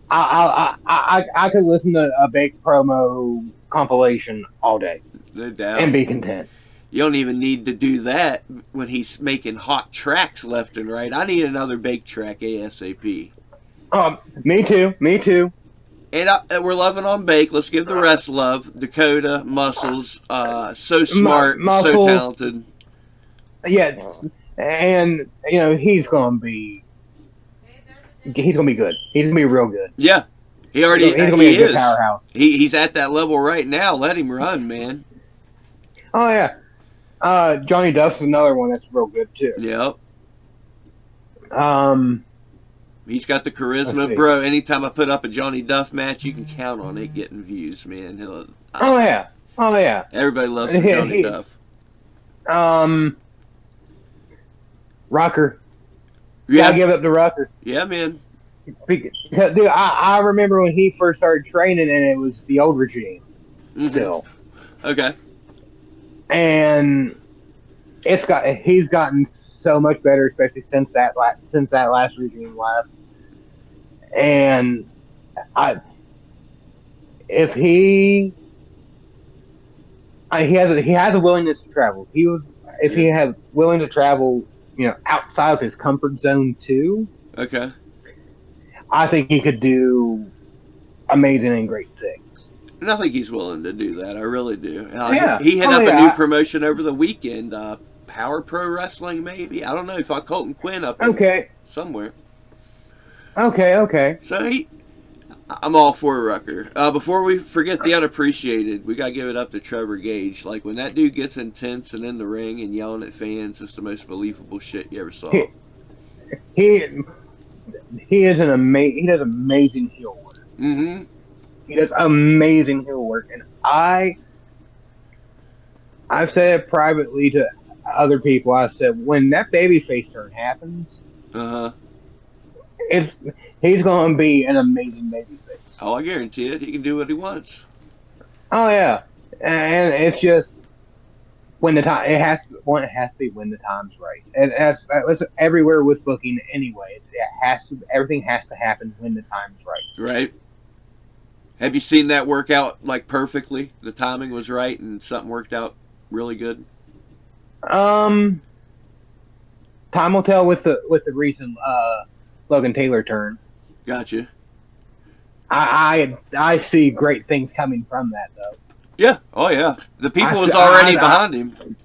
I could listen to a Bake promo compilation all day. No doubt. And be content. You don't even need to do that when he's making hot tracks left and right. I need another Bake track ASAP. Me too. And we're loving on Bake. Let's give the rest love. Dakota, Muscles, so smart, Muscles, so talented. Yeah, and he's gonna be good. He's gonna be real good. Yeah, he's gonna be a good powerhouse. He's at that level right now. Let him run, man. Oh yeah, Johnny Duff's another one that's real good too. Yep. He's got the charisma, bro. Anytime I put up a Johnny Duff match, you can count on it getting views, man. Oh yeah. Everybody loves some Johnny Duff. Rucker. Yeah. Gotta give it up to Rucker. Yeah, man. Dude, I remember when he first started training, and it was the old regime still. Okay. And he's gotten so much better, especially since that last regime left. And he has a willingness to travel. He had willing to travel, outside of his comfort zone too. Okay. I think he could do amazing and great things. And I think he's willing to do that. I really do. Yeah. He hit up a new promotion over the weekend. Power Pro Wrestling, maybe. I don't know if I Colton Quinn up somewhere. Okay. So I'm all for Rucker. Before we forget the Unappreciated, we gotta give it up to Trevor Gage. Like when that dude gets intense and in the ring and yelling at fans, it's the most believable shit you ever saw. He does amazing heel work. Mm-hmm. He does amazing heel work, and I've said it privately to other people. I said when that babyface turn happens, he's going to be an amazing babyface. Oh, I guarantee it. He can do what he wants. Oh yeah, and it's just when it has to be when the time's right. Listen, everywhere with booking anyway, everything has to happen when the time's right. Right. Have you seen that work out like perfectly? The timing was right and something worked out really good. Time will tell with the recent Logan Taylor turn. Gotcha. I see great things coming from that though. Yeah. Oh yeah. The people was already behind him.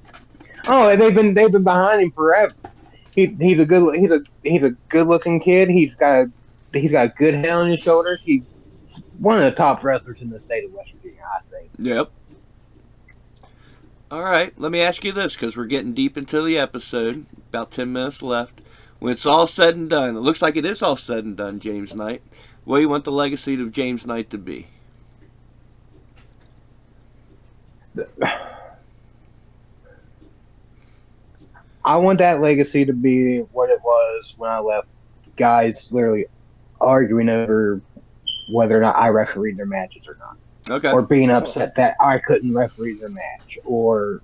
Oh, they've been behind him forever. He's a good looking kid. He's got a good head on his shoulders. one of the top wrestlers in the state of West Virginia, I think. Yep. All right, let me ask you this, because we're getting deep into the episode. About 10 minutes left. When it's all said and done, it looks like it is all said and done, James Knight. What do you want the legacy of James Knight to be? I want that legacy to be what it was when I left. Guys literally arguing over whether or not I refereed their matches or not. Okay. Or being upset that I couldn't referee their match. Or,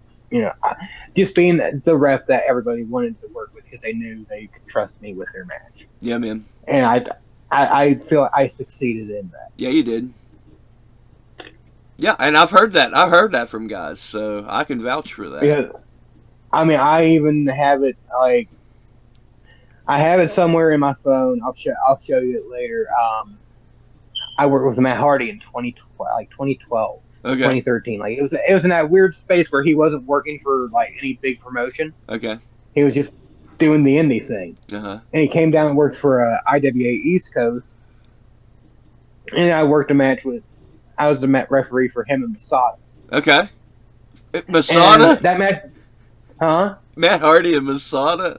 just being the ref that everybody wanted to work with because they knew they could trust me with their match. Yeah, man. And I feel I succeeded in that. Yeah, you did. Yeah, and I've heard that. I heard that from guys, so I can vouch for that. Yeah. I mean, I even have it I have it somewhere in my phone. I'll show you it later. I worked with Matt Hardy in 2012, Okay. 2013. Like it was in that weird space where he wasn't working for any big promotion. Okay. He was just doing the indie thing. Uh-huh. And he came down and worked for IWA East Coast. And I worked a match I was the referee for him and Masada. Okay. Masada? And that match, huh? Matt Hardy and Masada?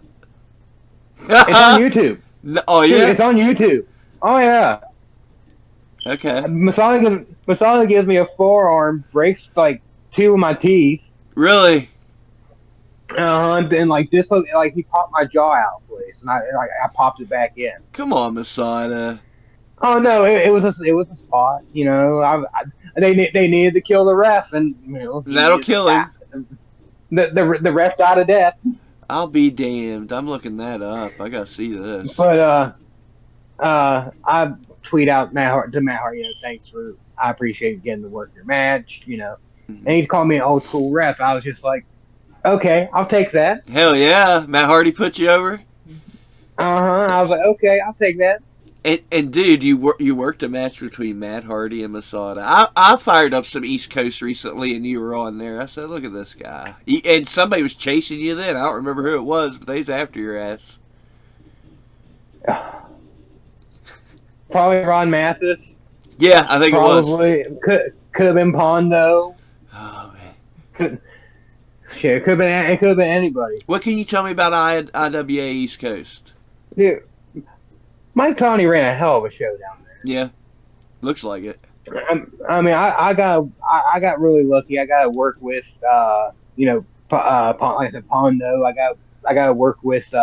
It's on YouTube. No, oh, yeah? Dude, it's on YouTube. Oh, yeah. Okay. Masada gives me a forearm, breaks two of my teeth. Really? And this, he popped my jaw out, please, and I popped it back in. Come on, Masada. Oh no, it was a spot. They needed to kill the ref, and that'll kill him. The ref died of death. I'll be damned. I'm looking that up. I gotta see this. But I tweet out to Matt Hardy, thanks for. I appreciate getting to work your match. And he'd call me an old school ref. I was just like, okay, I'll take that. Hell yeah, Matt Hardy put you over. I was like, okay, I'll take that. And dude, you worked a match between Matt Hardy and Masada. I fired up some East Coast recently, and you were on there. I said, look at this guy. And somebody was chasing you then. I don't remember who it was, but they was after your ass. Probably Ron Mathis. Yeah, I think it was. Probably could have been Pondo. Oh man. It could have been anybody. What can you tell me about IWA East Coast? Dude, Mike Connie ran a hell of a show down there. Yeah, looks like it. I mean, I got really lucky. I got to work with like I said, Pondo. I got to work with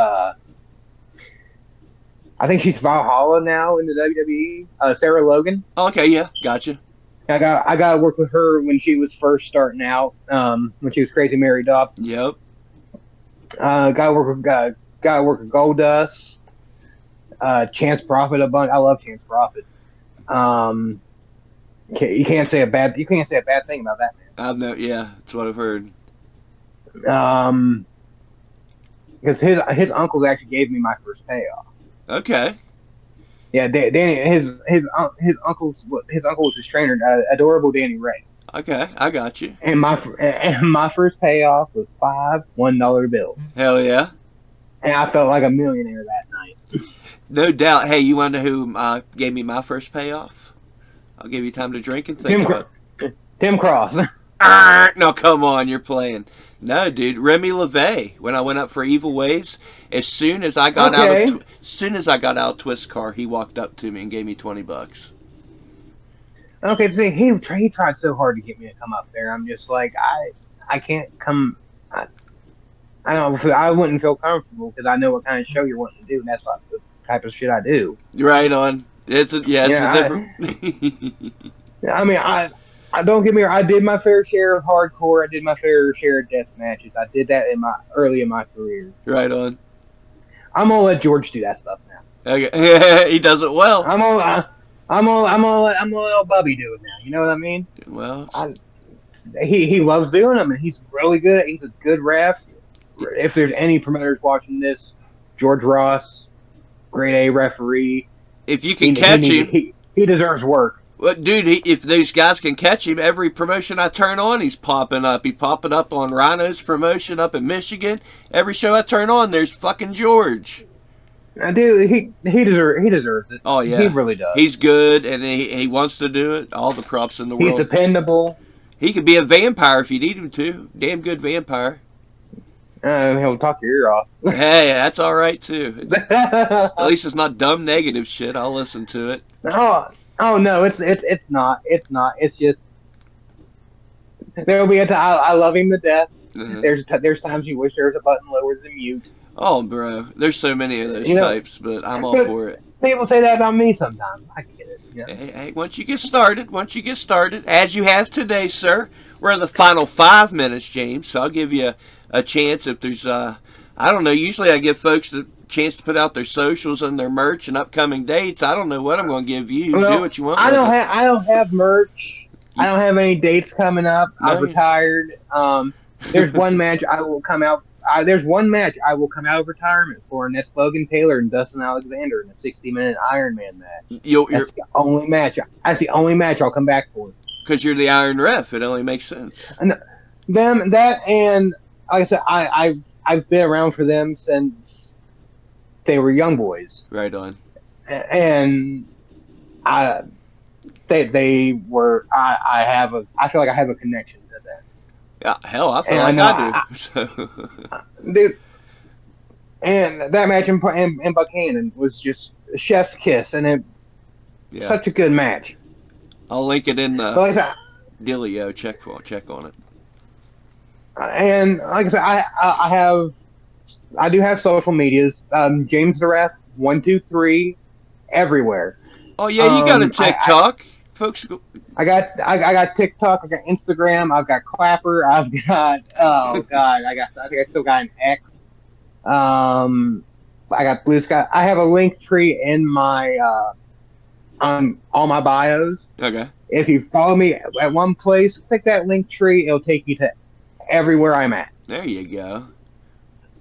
I think she's Valhalla now in the WWE. Sarah Logan. Oh, okay, yeah, gotcha. I got to work with her when she was first starting out. When she was Crazy Mary Dobson. Yep. Got to work with Goldust. Chance Prophet a bunch. I love Chance Prophet. You can't say a bad thing about that man. Yeah, that's what I've heard. Because his uncle actually gave me my first payoff. Okay. Yeah, Danny. His uncle was his trainer, adorable Danny Ray. Okay, I got you. And my first payoff was 5 $1 bills. Hell yeah. And I felt like a millionaire that night. No doubt. Hey, you want to know who gave me my first payoff? I'll give you time to drink and think about it. Tim Cross. No, come on, you're playing. No, dude, Remy LeVay. When I went up for Evil Ways, as soon as I got out of Twist Car, he walked up to me and gave me $20. Okay, see, he tried so hard to get me to come up there. I'm just like, I can't come. I don't. I wouldn't feel comfortable because I know what kind of show you're wanting to do, and that's not the type of shit I do. Right on. It's a different. I mean, I don't get me wrong. I did my fair share of hardcore. I did my fair share of death matches. I did that early in my career. Right on. I'm gonna let George do that stuff now. Okay, he does it well. I'm gonna let Bubby do it now. You know what I mean? Well, he loves doing them, and he's really good. He's a good ref. If there's any promoters watching this, George Ross, grade A referee. If you can catch him, he deserves work. Well, dude, if those guys can catch him, every promotion I turn on, he's popping up. He's popping up on Rhino's promotion up in Michigan. Every show I turn on, there's fucking George. Dude, he deserves it. Oh yeah, He really does. he's good, and he wants to do it. All the props in the He's world. dependable. He could be a vampire if you need him to. Damn good vampire. He'll talk your ear off. Hey, that's all right too. At least it's not dumb negative shit. I'll listen to it. Oh no, it's not. It's not. It's just there'll be a time I love him to death. Uh-huh. There's times you wish there was a button lower than mute. Oh, bro, there's so many of those types, but I'm all for it. People say that about me sometimes. I get it. You know? Hey, once you get started, as you have today, sir, we're in the final 5 minutes, James. So I'll give you a chance if there's, I don't know. Usually I give folks the chance to put out their socials and their merch and upcoming dates. I don't know what I'm going to give you. Well, do what you want. I don't have merch. I don't have any dates coming up. No. I've retired. There's one match I will come out. There's one match I will come out of retirement for, and that's Logan Taylor and Dustin Alexander in a 60-minute Iron Man match. That's the only match. That's the only match I'll come back for. Because you're the Iron Ref, it only makes sense. And that and like I said, I've been around for them since they were young boys. Right on. And they were. I feel like I have a connection to them. Yeah, hell, I feel like I do. Dude, and that match in Buchanan was just a chef's kiss, and such a good match. I'll link it in the Dealio. Check on it. And like I said, I do have social medias. James the Ref 123 everywhere. Oh yeah, you got a TikTok, folks. I got TikTok. I got Instagram. I've got Clapper. I've got I think I still got an X. I got Blue Sky. I have a link tree in my on all my bios. Okay. If you follow me at one place, click that link tree. It'll take you to everywhere I'm at. There you go.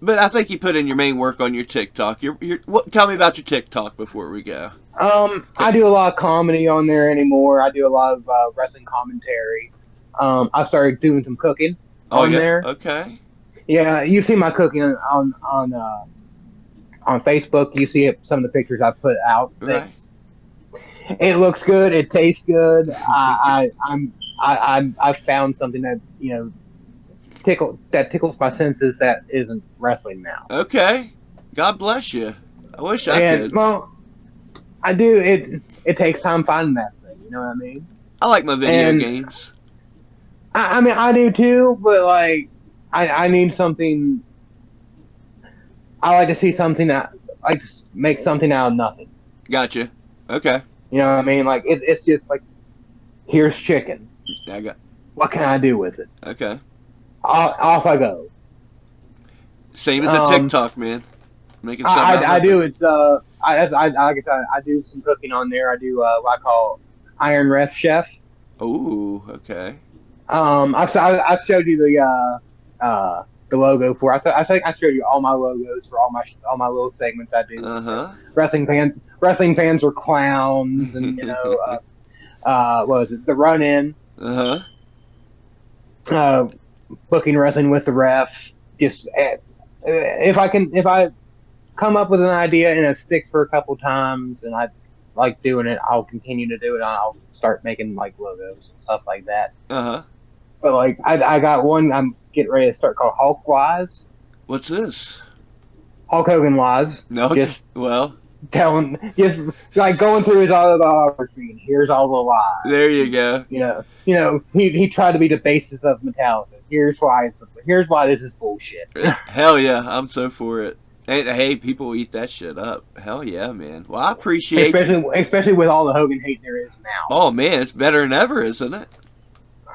But I think you put in your main work on your TikTok. Tell me about your TikTok before we go. I do a lot of comedy on there anymore. I do a lot of wrestling commentary. I started doing some cooking on there. Okay. Yeah, you see my cooking on Facebook. You see some of the pictures I put out. Right. It looks good. It tastes good. I found something that tickles my senses that isn't wrestling now. Okay. God bless you. I wish I could. Well, I do. It takes time finding that thing. You know what I mean? I like my video games. I mean, I do too. But like, I need something. I like to see something that like make something out of nothing. Gotcha. Okay. You know what I mean? Like it's just like, here's chicken. What can I do with it? Okay. Off I go. Same as a TikTok, man. Making something I do. It's like I said, I do some cooking on there. I do what I call Iron Ref Chef. Ooh, okay. I showed you the logo for. I think I showed you all my logos for all my little segments I do. Wrestling fans were clowns, and what was it? The run in. Booking wrestling with the ref. Just if I come up with an idea and it sticks for a couple times and I like doing it, I'll continue to do it. I'll start making like logos and stuff like that. But like I got one I'm getting ready to start called Hulk Wise. What's this? Hulk Hogan Wise. No, just like going through his autobiography and here's all the lies. There you go. He tried to be the basis of Metallica. Here's why this is bullshit. Hell yeah, I'm so for it. Hey, people eat that shit up. Hell yeah, man. Well, I appreciate especially with all the Hogan hate there is now. Oh man, it's better than ever, isn't it?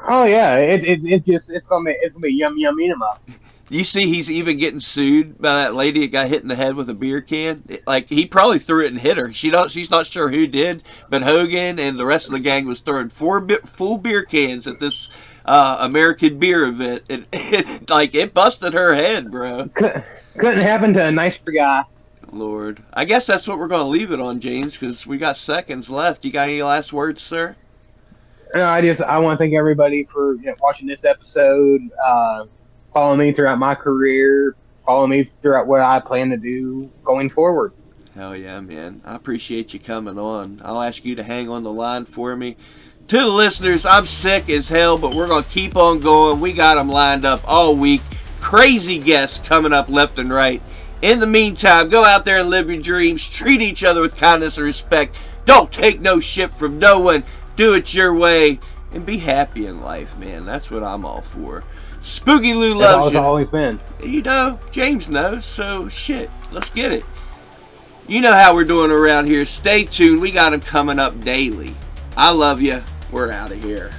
Oh yeah, it's gonna be yum eat 'em up. You see, he's even getting sued by that lady that got hit in the head with a beer can. Like he probably threw it and hit her. She's not sure who did, but Hogan and the rest of the gang was throwing full beer cans at this American beer event. It busted her head, bro. Couldn't happen to a nicer guy. Lord, I guess that's what we're gonna leave it on, James, because we got seconds left. You got any last words, sir? No, I want to thank everybody for watching this episode. Follow me throughout my career. Follow me throughout what I plan to do going forward. Hell yeah, man. I appreciate you coming on. I'll ask you to hang on the line for me. To the listeners, I'm sick as hell, but we're going to keep on going. We got them lined up all week. Crazy guests coming up left and right. In the meantime, go out there and live your dreams. Treat each other with kindness and respect. Don't take no shit from no one. Do it your way. And be happy in life, man. That's what I'm all for. Spooky Lou loves you. It's always been. You know, James knows, so shit. Let's get it. You know how we're doing around here. Stay tuned. We got them coming up daily. I love you. We're out of here.